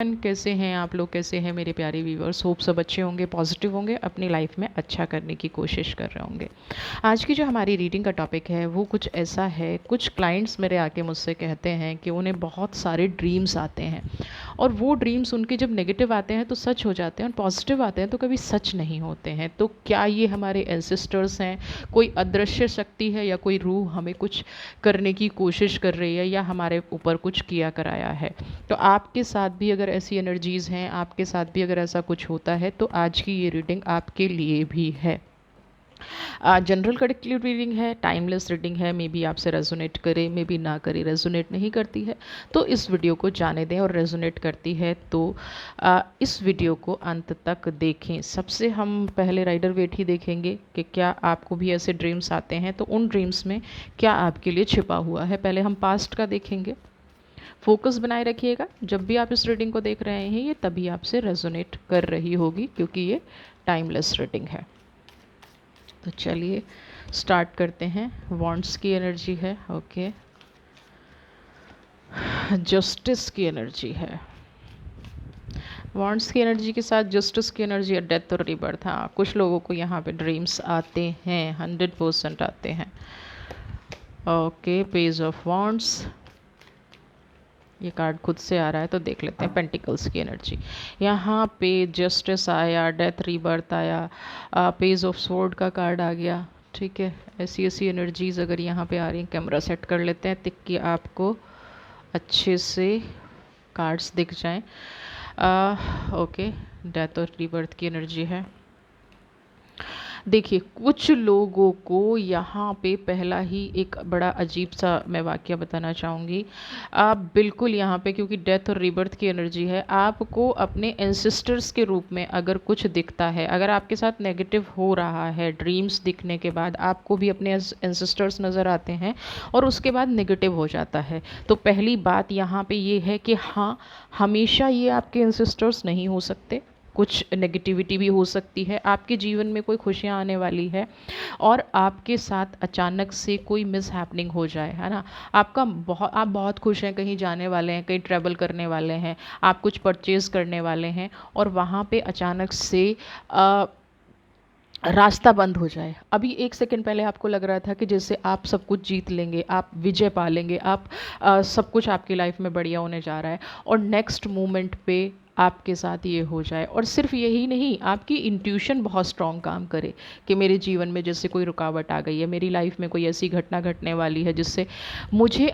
कैसे हैं आप लोग, कैसे हैं मेरे प्यारे व्यूवर्स। होप सब अच्छे होंगे, पॉजिटिव होंगे, अपनी लाइफ में अच्छा करने की कोशिश कर रहे होंगे। आज की जो हमारी रीडिंग का टॉपिक है वो कुछ ऐसा है। कुछ क्लाइंट्स मेरे आके मुझसे कहते हैं कि उन्हें बहुत सारे ड्रीम्स आते हैं और वो ड्रीम्स उनके जब नेगेटिव आते हैं तो सच हो जाते हैं और पॉजिटिव आते हैं तो कभी सच नहीं होते हैं। तो क्या ये हमारे एंसेस्टर्स हैं, कोई अदृश्य शक्ति है, या कोई रूह हमें कुछ करने की कोशिश कर रही है, या हमारे ऊपर कुछ किया कराया है। तो आपके साथ भी अगर ऐसी एनर्जीज़ हैं, आपके साथ भी अगर ऐसा कुछ होता है, तो आज की ये रीडिंग आपके लिए भी है। जनरल कलेक्टिव रीडिंग है, टाइमलेस रीडिंग है। मे बी आपसे रेजोनेट करे, मे बी ना करे। रेजोनेट नहीं करती है तो इस वीडियो को जाने दें, और रेजोनेट करती है तो इस वीडियो को अंत तक देखें। सबसे हम पहले राइडर वेट ही देखेंगे कि क्या आपको भी ऐसे ड्रीम्स आते हैं, तो उन ड्रीम्स में क्या आपके लिए छिपा हुआ है। पहले हम पास्ट का देखेंगे। फोकस बनाए रखिएगा। जब भी आप इस रीडिंग को देख रहे हैं ये तभी आपसे रेजोनेट कर रही होगी, क्योंकि ये टाइमलेस रीडिंग है। तो चलिए स्टार्ट करते हैं। वॉन्ड्स की एनर्जी है, ओके। जस्टिस की एनर्जी है। वॉन्ड्स की एनर्जी के साथ जस्टिस की एनर्जी है, डेथ और रिबर्थ। हाँ, कुछ लोगों को यहाँ पे ड्रीम्स आते हैं, 100% आते हैं। ओके, पेज ऑफ वॉन्ड्स, ये कार्ड खुद से आ रहा है तो देख लेते हैं। पेंटिकल्स की एनर्जी यहाँ पे जस्टिस आया, डेथ रीबर्थ आया, पेज ऑफ स्वॉर्ड का कार्ड आ गया। ठीक है, ऐसी ऐसी एनर्जीज अगर यहाँ पे आ रही हैं। कैमरा सेट कर लेते हैं ताकि आपको अच्छे से कार्ड्स दिख जाएं। ओके, डेथ और रीबर्थ की एनर्जी है। देखिए, कुछ लोगों को यहाँ पे पहला ही एक बड़ा अजीब सा मैं वाक़या बताना चाहूँगी। आप बिल्कुल यहाँ पे, क्योंकि डेथ और रीबर्थ की एनर्जी है, आपको अपने एंसेस्टर्स के रूप में अगर कुछ दिखता है, अगर आपके साथ नेगेटिव हो रहा है, ड्रीम्स दिखने के बाद आपको भी अपने एंसेस्टर्स नज़र आते हैं और उसके बाद नेगेटिव हो जाता है, तो पहली बात यहाँ पे ये है कि हाँ, हमेशा ये आपके एंसेस्टर्स नहीं हो सकते। कुछ नेगेटिविटी भी हो सकती है। आपके जीवन में कोई खुशियाँ आने वाली है और आपके साथ अचानक से कोई मिस हैपनिंग हो जाए, है ना। आप बहुत खुश हैं, कहीं जाने वाले हैं, कहीं ट्रैवल करने वाले हैं, आप कुछ परचेज़ करने वाले हैं और वहाँ पे अचानक से रास्ता बंद हो जाए। अभी एक सेकंड पहले आपको लग रहा था कि जैसे आप सब कुछ जीत लेंगे, आप विजय पा लेंगे, आप सब कुछ आपकी लाइफ में बढ़िया होने जा रहा है, और नेक्स्ट मोमेंट पे आपके साथ ये हो जाए। और सिर्फ यही नहीं, आपकी इंट्यूशन बहुत स्ट्रॉन्ग काम करे कि मेरे जीवन में जैसे कोई रुकावट आ गई है, मेरी लाइफ में कोई ऐसी घटना घटने वाली है जिससे मुझे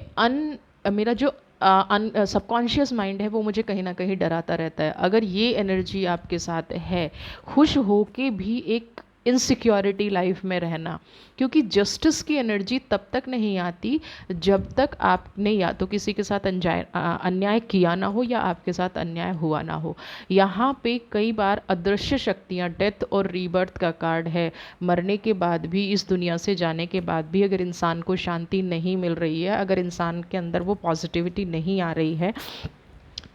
मेरा जो सबकॉन्शियस माइंड है वो मुझे कहीं ना कहीं डराता रहता है। अगर ये एनर्जी आपके साथ है, खुश हो के भी एक इनसिक्योरिटी लाइफ में रहना, क्योंकि जस्टिस की एनर्जी तब तक नहीं आती जब तक आपने या तो किसी के साथ अन्याय किया ना हो या आपके साथ अन्याय हुआ ना हो। यहाँ पे कई बार अदृश्य शक्तियाँ, डेथ और रीबर्थ का कार्ड है, मरने के बाद भी, इस दुनिया से जाने के बाद भी अगर इंसान को शांति नहीं मिल रही है, अगर इंसान के अंदर वो पॉजिटिविटी नहीं आ रही है,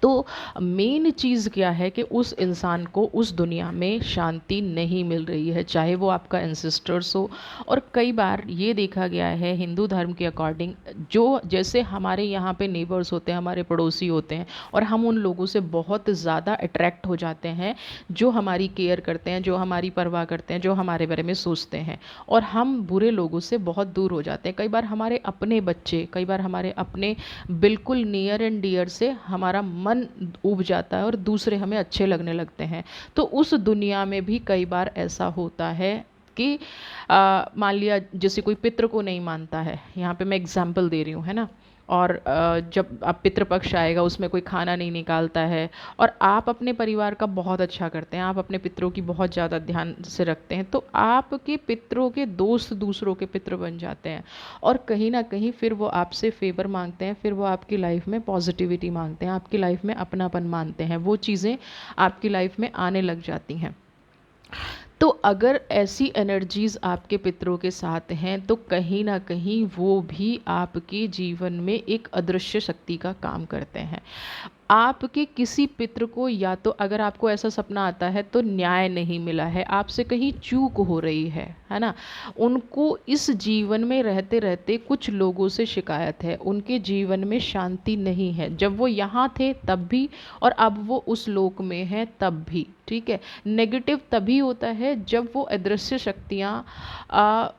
तो मेन चीज़ क्या है कि उस इंसान को उस दुनिया में शांति नहीं मिल रही है, चाहे वो आपका एंसेस्टर्स हो। और कई बार ये देखा गया है हिंदू धर्म के अकॉर्डिंग, जो जैसे हमारे यहाँ पे नेबर्स होते हैं, हमारे पड़ोसी होते हैं, और हम उन लोगों से बहुत ज़्यादा अट्रैक्ट हो जाते हैं जो हमारी केयर करते हैं, जो हमारी परवाह करते हैं, जो हमारे बारे में सोचते हैं, और हम बुरे लोगों से बहुत दूर हो जाते हैं। कई बार हमारे अपने बच्चे, कई बार हमारे अपने बिल्कुल नियर एंड डियर से हमारा मन ऊब जाता है और दूसरे हमें अच्छे लगने लगते हैं। तो उस दुनिया में भी कई बार ऐसा होता है कि मान लिया जैसे कोई पितृ को नहीं मानता है, यहाँ पे मैं एग्जाम्पल दे रही हूँ, है ना। और जब अब पितृपक्ष आएगा उसमें कोई खाना नहीं निकालता है, और आप अपने परिवार का बहुत अच्छा करते हैं, आप अपने पितरों की बहुत ज़्यादा ध्यान से रखते हैं, तो आपके पितरों के दोस्त दूसरों के पितर बन जाते हैं, और कहीं ना कहीं फिर वो आपसे फेवर मांगते हैं, फिर वो आपकी लाइफ में पॉजिटिविटी मांगते हैं, आपकी लाइफ में अपनापन मानते हैं, वो चीज़ें आपकी लाइफ में आने लग जाती हैं। तो अगर ऐसी एनर्जीज़ आपके पितरों के साथ हैं तो कहीं ना कहीं वो भी आपके जीवन में एक अदृश्य शक्ति का काम करते हैं। आपके किसी पितृ को, या तो अगर आपको ऐसा सपना आता है तो न्याय नहीं मिला है, आपसे कहीं चूक हो रही है ना। उनको इस जीवन में रहते रहते कुछ लोगों से शिकायत है, उनके जीवन में शांति नहीं है, जब वो यहाँ थे तब भी और अब वो उस लोक में है तब भी। ठीक है, नेगेटिव तभी होता है जब वो अदृश्य शक्तियाँ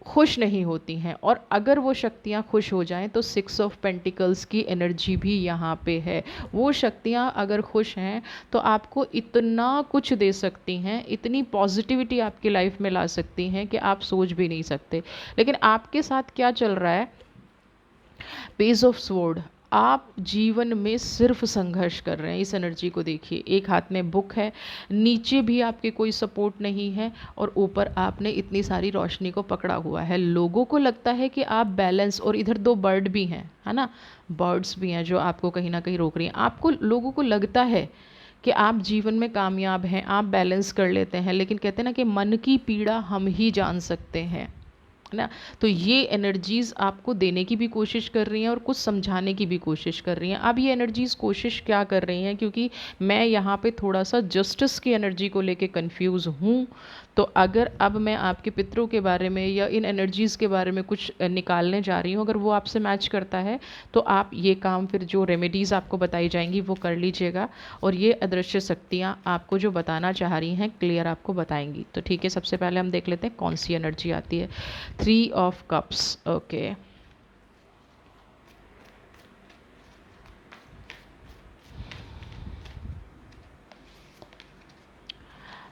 खुश नहीं होती हैं, और अगर वो शक्तियाँ खुश हो जाएं तो 6 ऑफ पेंटिकल्स की एनर्जी भी यहाँ पे है। वो शक्तियाँ अगर खुश हैं तो आपको इतना कुछ दे सकती हैं, इतनी पॉजिटिविटी आपकी लाइफ में ला सकती हैं कि आप सोच भी नहीं सकते। लेकिन आपके साथ क्या चल रहा है? Page of sword. आप जीवन में सिर्फ संघर्ष कर रहे हैं। इस एनर्जी को देखिए, एक हाथ में बुक है, नीचे भी आपके कोई सपोर्ट नहीं है, और ऊपर आपने इतनी सारी रोशनी को पकड़ा हुआ है। लोगों को लगता है कि आप बैलेंस, और इधर 2 बर्ड भी हैं, है ना, बर्ड्स भी हैं जो आपको कहीं ना कहीं रोक रही हैं। आपको, लोगों को लगता है कि आप जीवन में कामयाब हैं, आप बैलेंस कर लेते हैं, लेकिन कहते हैं ना कि मन की पीड़ा हम ही जान सकते हैं, है ना। तो ये एनर्जीज़ आपको देने की भी कोशिश कर रही हैं और कुछ समझाने की भी कोशिश कर रही हैं। अब ये एनर्जीज़ कोशिश क्या कर रही हैं, क्योंकि मैं यहाँ पे थोड़ा सा जस्टिस की एनर्जी को लेके कंफ्यूज हूँ, तो अगर अब मैं आपके पितरों के बारे में या इन एनर्जीज़ के बारे में कुछ निकालने जा रही हूँ, अगर वो आपसे मैच करता है तो आप ये काम, फिर जो रेमेडीज़ आपको बताई जाएंगी वो कर लीजिएगा, और ये अदृश्य शक्तियाँ आपको जो बताना चाह रही हैं क्लियर आपको बताएंगी। तो ठीक है, सबसे पहले हम देख लेते हैं कौन सी एनर्जी आती है। 3 of cups, okay.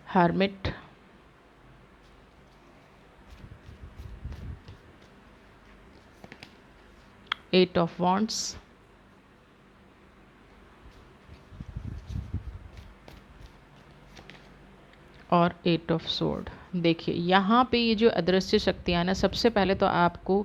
Hermit, 8 of wands, और 8 ऑफ सोर्ड। देखिए यहाँ पे ये जो अदृश्य शक्तियाँ ना, सबसे पहले तो आपको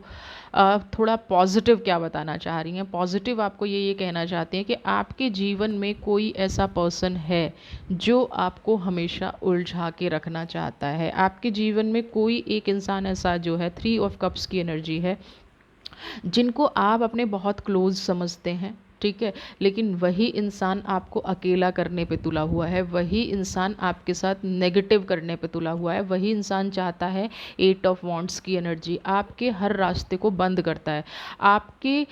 थोड़ा पॉजिटिव क्या बताना चाह रही हैं। पॉजिटिव आपको ये कहना चाहती हैं कि आपके जीवन में कोई ऐसा पर्सन है जो आपको हमेशा उलझा के रखना चाहता है। आपके जीवन में कोई एक इंसान ऐसा जो है, 3 ऑफ कप्स की एनर्जी है, जिनको आप अपने बहुत क्लोज समझते हैं, ठीक है, लेकिन वही इंसान आपको अकेला करने पे तुला हुआ है, वही इंसान आपके साथ नेगेटिव करने पे तुला हुआ है, वही इंसान चाहता है 8 ऑफ वॉन्ड्स की एनर्जी, आपके हर रास्ते को बंद करता है। आपके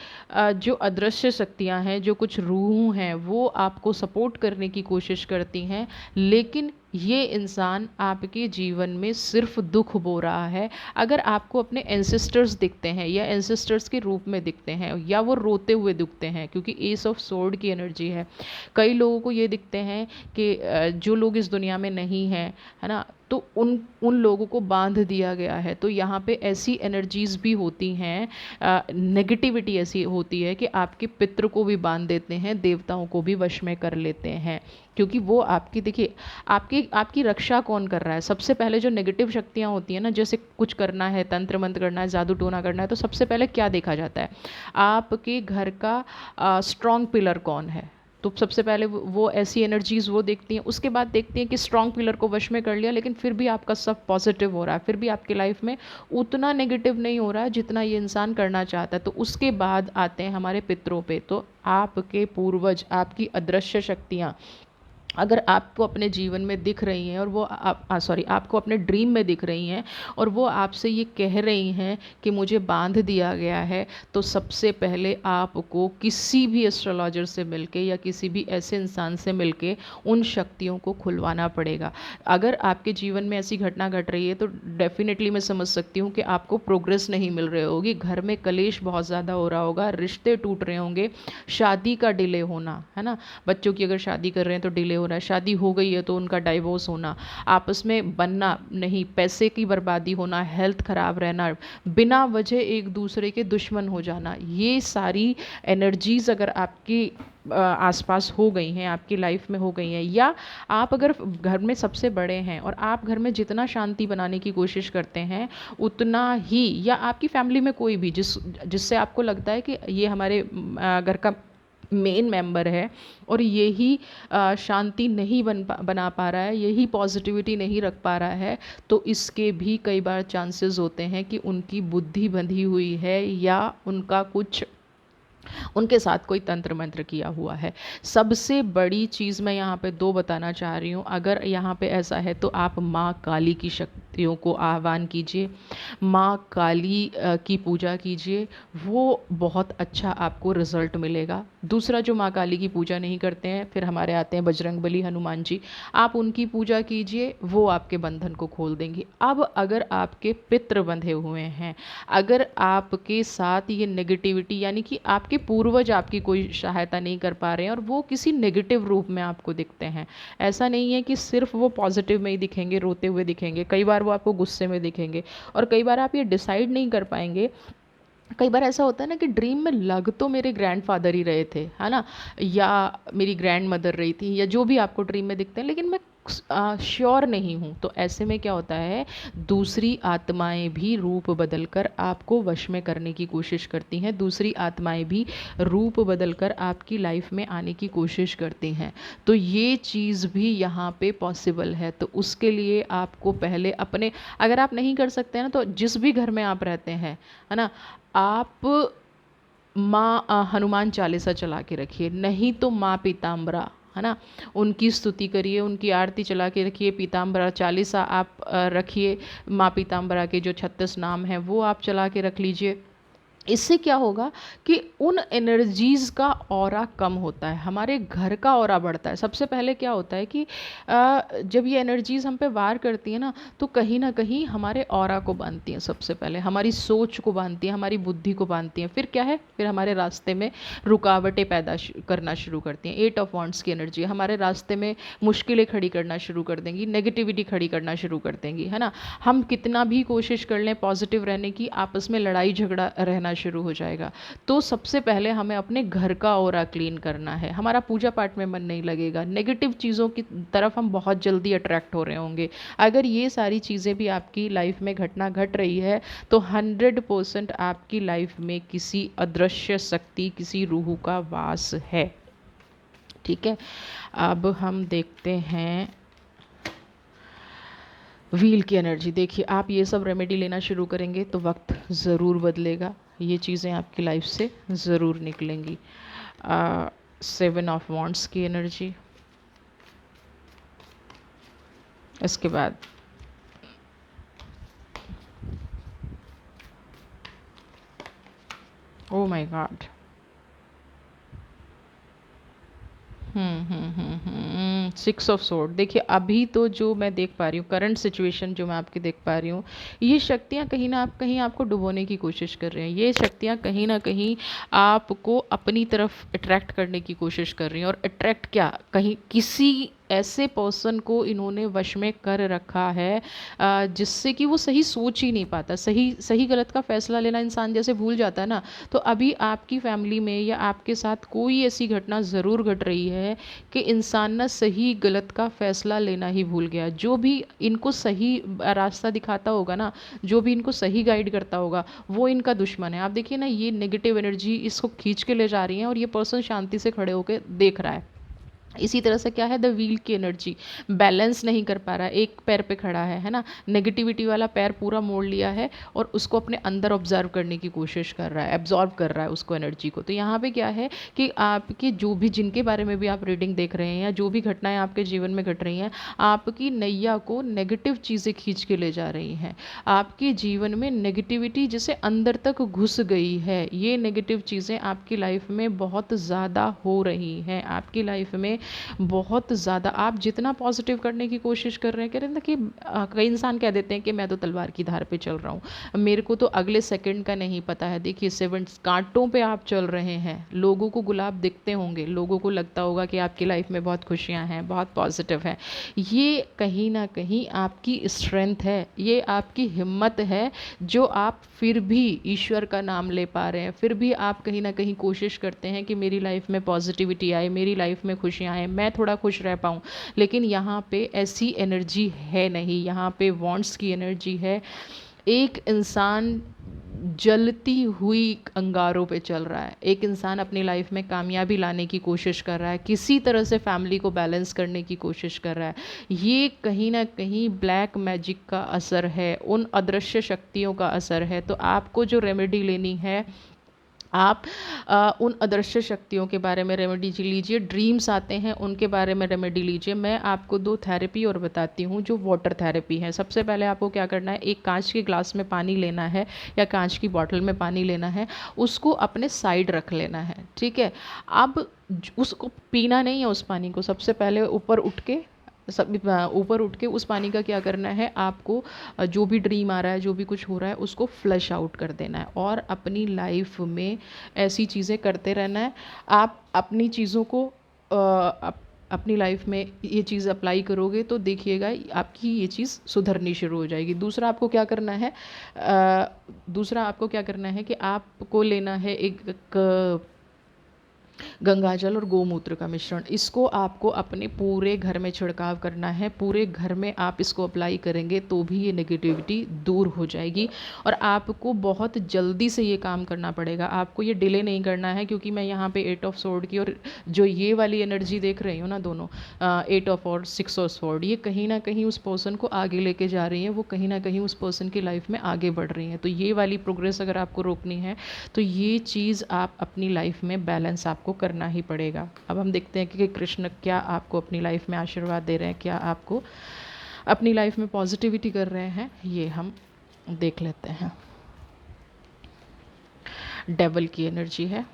जो अदृश्य शक्तियां हैं, जो कुछ रूह हैं, वो आपको सपोर्ट करने की कोशिश करती हैं, लेकिन ये इंसान आपके जीवन में सिर्फ दुख बो रहा है। अगर आपको अपने एंसेस्टर्स दिखते हैं या एंसेस्टर्स के रूप में दिखते हैं, या वो रोते हुए दिखते हैं, क्योंकि एस ऑफ सोर्ड की एनर्जी है, कई लोगों को ये दिखते हैं कि जो लोग इस दुनिया में नहीं हैं, है ना, तो उन उन लोगों को बांध दिया गया है। तो यहाँ पे ऐसी एनर्जीज़ भी होती हैं, नेगेटिविटी ऐसी होती है कि आपके पितृ को भी बांध देते हैं, देवताओं को भी वश में कर लेते हैं, क्योंकि वो आपकी, देखिए, आपकी आपकी रक्षा कौन कर रहा है? सबसे पहले जो नेगेटिव शक्तियाँ होती हैं ना, जैसे कुछ करना है, तंत्र मंत्र करना है, जादू टोना करना है, तो सबसे पहले क्या देखा जाता है? आपके घर का स्ट्रॉन्ग पिलर कौन है? तो सबसे पहले वो ऐसी एनर्जीज़ वो देखती हैं, उसके बाद देखती हैं कि स्ट्रॉन्ग पिलर को वश में कर लिया, लेकिन फिर भी आपका सब पॉजिटिव हो रहा है, फिर भी आपकी लाइफ में उतना नेगेटिव नहीं हो रहा है जितना ये इंसान करना चाहता है। तो उसके बाद आते हैं हमारे पितरों पे। तो आपके पूर्वज, आपकी अदृश्य शक्तियाँ अगर आपको अपने जीवन में दिख रही हैं, और वो आपको अपने ड्रीम में दिख रही हैं, और वो आपसे ये कह रही हैं कि मुझे बांध दिया गया है, तो सबसे पहले आपको किसी भी एस्ट्रोलॉजर से मिलके या किसी भी ऐसे इंसान से मिलके उन शक्तियों को खुलवाना पड़ेगा। अगर आपके जीवन में ऐसी घटना घट रही है तो डेफिनेटली मैं समझ सकती हूँ कि आपको प्रोग्रेस नहीं मिल रही होगी, घर में कलेश बहुत ज़्यादा हो रहा होगा, रिश्ते टूट रहे होंगे, शादी का डिले होना, है ना, बच्चों की अगर शादी कर रहे हैं तो डिले हो रहा है, शादी हो गई है तो उनका डाइवोर्स होना, आपस में बनना नहीं, पैसे की बर्बादी होना, हेल्थ ख़राब रहना, बिना वजह एक दूसरे के दुश्मन हो जाना, ये सारी एनर्जीज़ अगर आपकी आसपास हो गई हैं, आपकी लाइफ में हो गई हैं, या आप अगर घर में सबसे बड़े हैं और आप घर में जितना शांति बनाने की कोशिश करते हैं उतना ही, या आपकी फैमिली में कोई भी जिससे आपको लगता है कि ये हमारे घर का मेन मेंबर है और यही शांति नहीं बना पा रहा है, यही पॉजिटिविटी नहीं रख पा रहा है, तो इसके भी कई बार चांसेस होते हैं कि उनकी बुद्धि बंधी हुई है, या उनका कुछ उनके साथ कोई तंत्र मंत्र किया हुआ है। सबसे बड़ी चीज़ मैं यहाँ पे 2 बताना चाह रही हूँ। अगर यहाँ पे ऐसा है तो आप माँ काली की शक्तियों को आह्वान कीजिए, माँ काली की पूजा कीजिए, वो बहुत अच्छा आपको रिज़ल्ट मिलेगा। दूसरा, जो माँ काली की पूजा नहीं करते हैं, फिर हमारे आते हैं बजरंगबली, हनुमान जी, आप उनकी पूजा कीजिए, वो आपके बंधन को खोल देंगी। अब अगर आपके पितृ बंधे हुए हैं, अगर आपके साथ ये नेगेटिविटी, यानी कि आपके पूर्वज आपकी कोई सहायता नहीं कर पा रहे हैं और वो किसी नेगेटिव रूप में आपको दिखते हैं, ऐसा नहीं है कि सिर्फ वो पॉजिटिव में ही दिखेंगे, रोते हुए दिखेंगे, कई बार वो आपको गुस्से में दिखेंगे, और कई बार आप ये डिसाइड नहीं कर पाएंगे। कई बार ऐसा होता है ना कि ड्रीम में लग तो मेरे ग्रैंडफादर ही रहे थे, है ना, या मेरी ग्रैंड मदर रही थी, या जो भी आपको ड्रीम में दिखते हैं, लेकिन मैं श्योर नहीं हूँ। तो ऐसे में क्या होता है, दूसरी आत्माएं भी रूप बदलकर आपको वश में करने की कोशिश करती हैं, दूसरी आत्माएं भी रूप बदलकर आपकी लाइफ में आने की कोशिश करती हैं। तो ये चीज़ भी यहाँ पे पॉसिबल है। तो उसके लिए आपको पहले अपने, अगर आप नहीं कर सकते हैं ना, तो जिस भी घर में आप रहते हैं, है ना, आप माँ हनुमान चालीसा चला के रखिए, नहीं तो माँ पीताम्बरा, है ना, उनकी स्तुति करिए, उनकी आरती चला के रखिए, पीताम्बरा चालीसा आप रखिए, माँ पीताम्बरा के जो 36 नाम हैं वो आप चला के रख लीजिए। इससे क्या होगा कि उन एनर्जीज़ का ऑरा कम होता है, हमारे घर का ऑरा बढ़ता है। सबसे पहले क्या होता है कि जब ये एनर्जीज़ हम पे वार करती हैं ना, तो कहीं ना कहीं हमारे ऑरा को बांधती हैं, सबसे पहले हमारी सोच को बांधती हैं, हमारी बुद्धि को बांधती हैं। फिर क्या है, फिर हमारे रास्ते में रुकावटें पैदा करना शुरू करती हैं। 8 ऑफ वॉन्ड्स की एनर्जी हमारे रास्ते में मुश्किलें खड़ी करना शुरू कर देंगी, नेगेटिविटी खड़ी करना शुरू कर देंगी, है ना। हम कितना भी कोशिश कर लें पॉजिटिव रहने की, आपस में लड़ाई झगड़ा रहना शुरू हो जाएगा। तो सबसे पहले हमें अपने घर का ऑरा क्लीन करना है। हमारा पूजा पाठ में मन नहीं लगेगा, नेगेटिव चीज़ों की तरफ हम बहुत जल्दी अट्रैक्ट हो रहे होंगे। अगर ये सारी चीज़ें भी आपकी लाइफ में घटना घट रही है, तो 100% आपकी लाइफ में किसी अदृश्य शक्ति, किसी रूह का वास है। ठीक है, अब हम देखते हैं व्हील की एनर्जी। देखिए, आप ये सब रेमेडी लेना शुरू करेंगे तो वक्त ज़रूर बदलेगा, ये चीज़ें आपकी लाइफ से ज़रूर निकलेंगी। 7 ऑफ वॉन्ड्स की एनर्जी, इसके बाद oh my God, 6 of sword. देखिए, अभी तो जो मैं देख पा रही हूँ, करंट सिचुएशन जो मैं आपकी देख पा रही हूँ, ये शक्तियाँ कहीं आपको डुबोने की कोशिश कर रही हैं। ये शक्तियाँ कहीं ना कहीं आपको अपनी तरफ अट्रैक्ट करने की कोशिश कर रही हैं। और अट्रैक्ट क्या, कहीं किसी ऐसे पर्सन को इन्होंने वश में कर रखा है जिससे कि वो सही सोच ही नहीं पाता, सही सही गलत का फैसला लेना इंसान जैसे भूल जाता है ना। तो अभी आपकी फैमिली में या आपके साथ कोई ऐसी घटना ज़रूर घट रही है कि इंसान ना सही गलत का फैसला लेना ही भूल गया। जो भी इनको सही रास्ता दिखाता होगा ना, जो भी इनको सही गाइड करता होगा, वो इनका दुश्मन है। आप देखिए ना, ये नेगेटिव एनर्जी इसको खींच के ले जा रही है और ये पर्सन शांति से खड़े होकर देख रहा है। इसी तरह से क्या है, द व्हील की एनर्जी, बैलेंस नहीं कर पा रहा है, एक पैर पे खड़ा है ना, नेगेटिविटी वाला पैर पूरा मोड़ लिया है और उसको अपने अंदर ऑब्जर्व करने की कोशिश कर रहा है, एब्जॉर्व कर रहा है उसको, एनर्जी को। तो यहाँ पे क्या है कि आपकी जो भी, जिनके बारे में भी आप रीडिंग देख रहे हैं या जो भी घटनाएं आपके जीवन में घट रही हैं, आपकी नैया को नेगेटिव चीज़ें खींच के ले जा रही हैं। आपके जीवन में नेगेटिविटी जैसे अंदर तक घुस गई है। ये नेगेटिव चीज़ें आपकी लाइफ में बहुत ज़्यादा हो रही हैं, आपकी लाइफ में बहुत ज़्यादा। आप जितना पॉजिटिव करने की कोशिश कर रहे हैं, कह रहे हैं ना कि कई इंसान कह देते हैं कि मैं तो तलवार की धार पे चल रहा हूँ, मेरे को तो अगले सेकंड का नहीं पता है। देखिए, 7 कांटों पे आप चल रहे हैं। लोगों को गुलाब दिखते होंगे, लोगों को लगता होगा कि आपकी लाइफ में बहुत खुशियाँ हैं, बहुत पॉजिटिव है। ये कहीं ना कहीं आपकी स्ट्रेंथ है, ये आपकी हिम्मत है, जो आप फिर भी ईश्वर का नाम ले पा रहे हैं। फिर भी आप कहीं ना कहीं कोशिश करते हैं कि मेरी लाइफ में पॉजिटिविटी आए, मेरी लाइफ में खुशियाँ आए, मैं थोड़ा खुश रह पाऊँ। लेकिन यहाँ पे ऐसी एनर्जी है नहीं, यहाँ पे वॉन्ट्स की एनर्जी है। एक इंसान जलती हुई अंगारों पे चल रहा है, एक इंसान अपनी लाइफ में कामयाबी लाने की कोशिश कर रहा है, किसी तरह से फैमिली को बैलेंस करने की कोशिश कर रहा है। ये कहीं ना कहीं ब्लैक मैजिक का असर है, उन अदृश्य शक्तियों का असर है। तो आपको जो रेमेडी लेनी है आप उन अदृश्य शक्तियों के बारे में रेमेडी लीजिए, ड्रीम्स आते हैं उनके बारे में रेमेडी लीजिए। मैं आपको 2 थेरेपी और बताती हूँ जो वाटर थेरेपी है। सबसे पहले आपको क्या करना है, एक कांच के ग्लास में पानी लेना है या कांच की बॉटल में पानी लेना है, उसको अपने साइड रख लेना है, ठीक है। अब उसको पीना नहीं है उस पानी को, सबसे पहले ऊपर उठ के ऊपर उठ के उस पानी का क्या करना है आपको, जो भी ड्रीम आ रहा है, जो भी कुछ हो रहा है, उसको फ्लश आउट कर देना है और अपनी लाइफ में ऐसी चीज़ें करते रहना है। आप अपनी चीज़ों को अपनी लाइफ में ये चीज़ अप्लाई करोगे तो देखिएगा आपकी ये चीज़ सुधरनी शुरू हो जाएगी। दूसरा आपको क्या करना है, कि आपको लेना है एक गंगाजल और गोमूत्र का मिश्रण। इसको आपको अपने पूरे घर में छिड़काव करना है। पूरे घर में आप इसको अप्लाई करेंगे तो भी ये नेगेटिविटी दूर हो जाएगी और आपको बहुत जल्दी से ये काम करना पड़ेगा। आपको ये डिले नहीं करना है, क्योंकि मैं यहाँ पे 8 ऑफ स्वॉर्ड की और जो ये वाली एनर्जी देख रही हूँ ना, दोनों 8 ऑफ और 6 ऑफ स्वॉर्ड, ये कहीं ना कहीं उस पर्सन को आगे लेके जा रही हैं, वो कहीं ना कहीं उस पर्सन की लाइफ में आगे बढ़ रही हैं। तो ये वाली प्रोग्रेस अगर आपको रोकनी है तो ये चीज़ आप अपनी लाइफ में बैलेंस आपको करना ही पड़ेगा। अब हम देखते हैं कि कृष्ण क्या आपको अपनी लाइफ में आशीर्वाद दे रहे हैं, क्या आपको अपनी लाइफ में पॉजिटिविटी कर रहे हैं, ये हम देख लेते हैं। डेविल की एनर्जी है,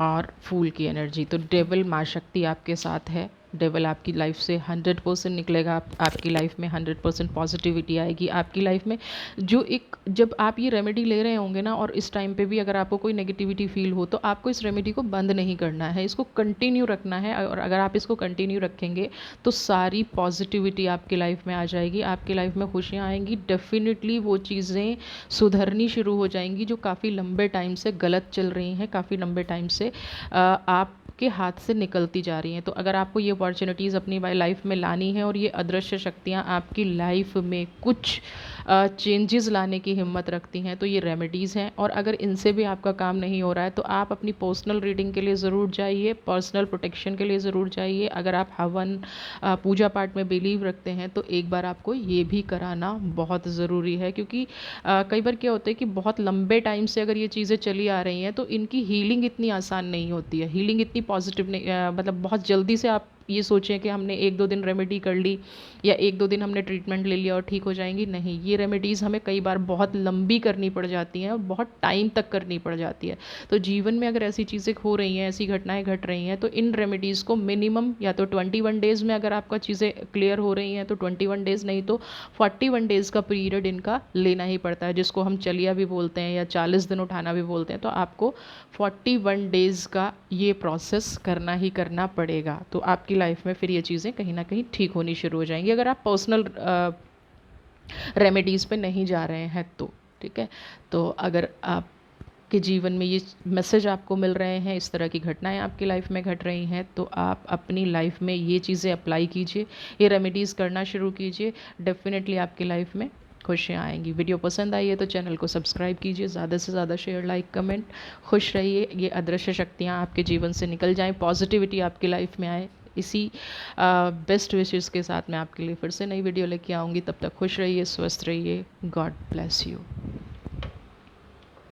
और फूल की एनर्जी। तो डेविल माँ शक्ति आपके साथ है। डेविल आपकी लाइफ से 100% निकलेगा। आपकी लाइफ में 100% पॉजिटिविटी आएगी आपकी लाइफ में। जो एक जब आप ये रेमेडी ले रहे होंगे ना, और इस टाइम पे भी अगर आपको कोई नेगेटिविटी फील हो तो आपको इस रेमेडी को बंद नहीं करना है, इसको कंटिन्यू रखना है। और अगर आप इसको कंटिन्यू रखेंगे तो सारी पॉजिटिविटी आपकी लाइफ में आ जाएगी, आपकी लाइफ में खुशियाँ आएंगी। डेफिनेटली वो चीज़ें सुधरनी शुरू हो जाएंगी जो काफ़ी लंबे टाइम से गलत चल रही हैं, काफ़ी लंबे टाइम से आपके हाथ से निकलती जा रही हैं। तो अगर आपको ये अपॉर्चुनिटीज़ अपनी लाइफ में लानी है और ये अदृश्य शक्तियाँ आपकी लाइफ में कुछ चेंजेस लाने की हिम्मत रखती हैं, तो ये रेमेडीज़ हैं। और अगर इनसे भी आपका काम नहीं हो रहा है तो आप अपनी पर्सनल रीडिंग के लिए ज़रूर जाइए, पर्सनल प्रोटेक्शन के लिए ज़रूर जाइए। अगर आप हवन पूजा पाठ में बिलीव रखते हैं तो एक बार आपको ये भी कराना बहुत ज़रूरी है, क्योंकि कई बार क्या होता है कि बहुत लंबे टाइम से अगर ये चीज़ें चली आ रही हैं तो इनकी हीलिंग इतनी आसान नहीं होती है। हीलिंग इतनी पॉजिटिव नहीं, मतलब बहुत जल्दी से आप ये सोचें कि हमने 1-2 दिन रेमेडी कर ली या 1-2 दिन हमने ट्रीटमेंट ले लिया और ठीक हो जाएंगी, नहीं। ये रेमेडीज़ हमें कई बार बहुत लंबी करनी पड़ जाती हैं और बहुत टाइम तक करनी पड़ जाती है। तो जीवन में अगर ऐसी चीज़ें हो रही हैं, ऐसी घटनाएं घट रही हैं, तो इन रेमेडीज़ को मिनिमम या तो 21 डेज़ में अगर आपका चीज़ें क्लियर हो रही हैं तो 21 डेज़, नहीं तो 41 डेज़ का पीरियड इनका लेना ही पड़ता है, जिसको हम चलिया भी बोलते हैं या 40 दिन उठाना भी बोलते हैं। तो आपको 41 डेज़ का ये प्रोसेस करना ही करना पड़ेगा। तो आपकी लाइफ में फिर ये चीज़ें कहीं ना कहीं ठीक होनी शुरू हो जाएंगी, अगर आप पर्सनल रेमेडीज़ पे नहीं जा रहे हैं तो, ठीक है। तो अगर आप के जीवन में ये मैसेज आपको मिल रहे हैं, इस तरह की घटनाएं आपकी लाइफ में घट रही हैं, तो आप अपनी लाइफ में ये चीज़ें अप्लाई कीजिए, ये रेमेडीज़ करना शुरू कीजिए। डेफिनेटली आपकी लाइफ में खुशियाँ आएंगी। वीडियो पसंद आई है तो चैनल को सब्सक्राइब कीजिए, ज़्यादा से ज़्यादा शेयर, लाइक, कमेंट। खुश रहिए, ये अदृश्य शक्तियाँ आपके जीवन से निकल जाएं, पॉजिटिविटी आपकी लाइफ में आए। इसी बेस्ट विशेस के साथ मैं आपके लिए फिर से नई वीडियो लेके आऊँगी। तब तक खुश रहिए, स्वस्थ रहिए। God bless you.